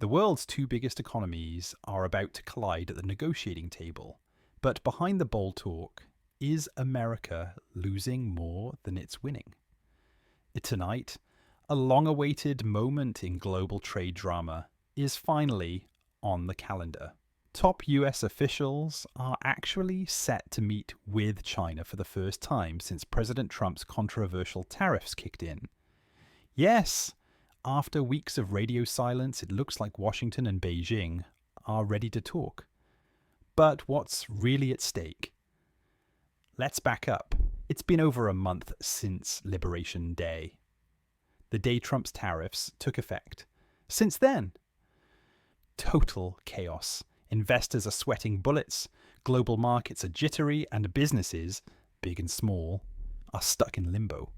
The world's two biggest economies are about to collide at the negotiating table. But behind the bold talk, is America losing more than it's winning? Tonight, a long-awaited moment in global trade drama is finally on the calendar. Top US officials are actually set to meet with China for the first time since President Trump's controversial tariffs kicked in. Yes, after weeks of radio silence, it looks like Washington and Beijing are ready to talk. But what's really at stake? Let's back up. It's been over a month since Liberation Day, the day Trump's tariffs took effect. Since then, total chaos. Investors are sweating bullets, global markets are jittery, and businesses, big and small, are stuck in limbo.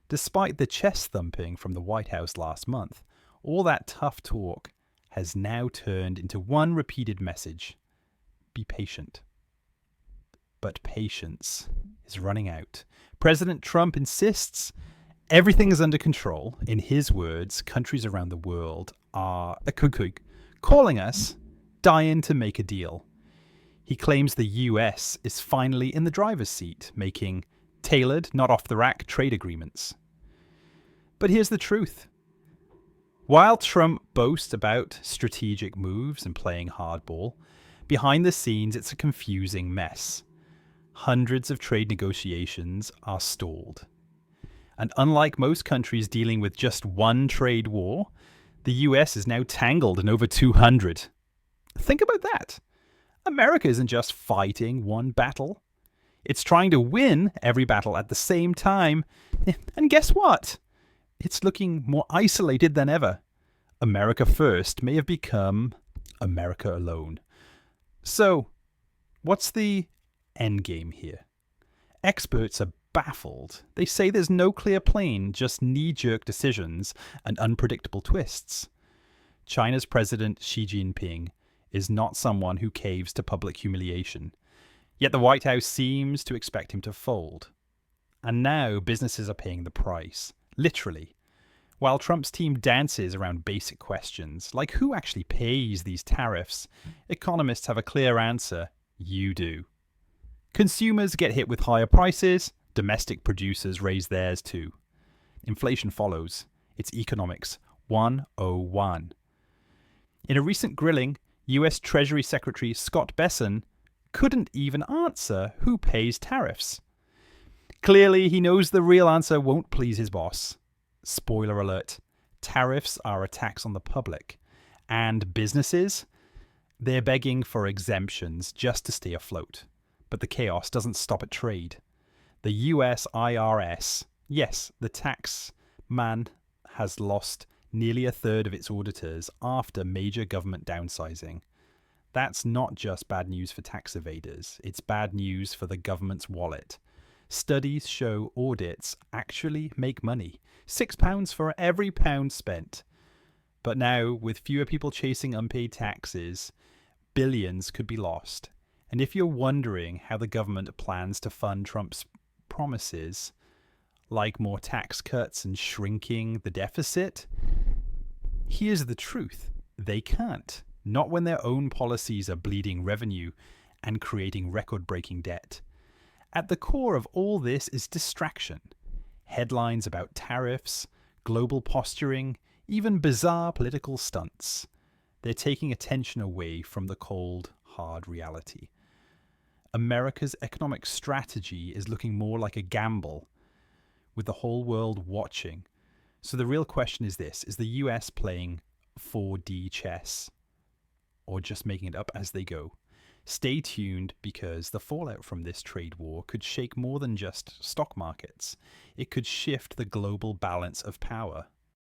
Despite the chest thumping from the White House last month, all that tough talk has now turned into one repeated message: be patient. But patience is running out. President Trump insists everything is under control. In his words, countries around the world are calling us, dying to make a deal. He claims the US is finally in the driver's seat, making tailored, not off-the-rack trade agreements. But here's the truth. While Trump boasts about strategic moves and playing hardball, behind the scenes it's a confusing mess. Hundreds of trade negotiations are stalled. And unlike most countries dealing with just one trade war, the US is now tangled in over 200. Think about that. America isn't just fighting one battle. It's trying to win every battle at the same time. And guess what? It's looking more isolated than ever. America first may have become America alone. So, what's the end game here? Experts are baffled. They say there's no clear plan, just knee-jerk decisions and unpredictable twists. China's President Xi Jinping is not someone who caves to public humiliation. Yet the White House seems to expect him to fold. And now businesses are paying the price, literally. While Trump's team dances around basic questions, like who actually pays these tariffs, economists have a clear answer: you do. Consumers get hit with higher prices, domestic producers raise theirs too. Inflation follows. It's economics 101. In a recent grilling, US Treasury Secretary Scott Bessent couldn't even answer who pays tariffs. Clearly, he knows the real answer won't please his boss. Spoiler alert, tariffs are a tax on the public. And businesses? They're begging for exemptions just to stay afloat. But the chaos doesn't stop at trade. The US IRS, yes, the tax man, has lost nearly a third of its auditors after major government downsizing. That's not just bad news for tax evaders, it's bad news for the government's wallet. Studies show audits actually make money. £6 for every pound spent. But now, with fewer people chasing unpaid taxes, billions could be lost. And if you're wondering how the government plans to fund Trump's promises, like more tax cuts and shrinking the deficit, here's the truth. They can't. Not when their own policies are bleeding revenue and creating record-breaking debt. At the core of all this is distraction. Headlines about tariffs, global posturing, even bizarre political stunts. They're taking attention away from the cold, hard reality. America's economic strategy is looking more like a gamble, with the whole world watching. So the real question is this: is the US playing 4D chess, or just making it up as they go? Stay tuned, because the fallout from this trade war could shake more than just stock markets. It could shift the global balance of power.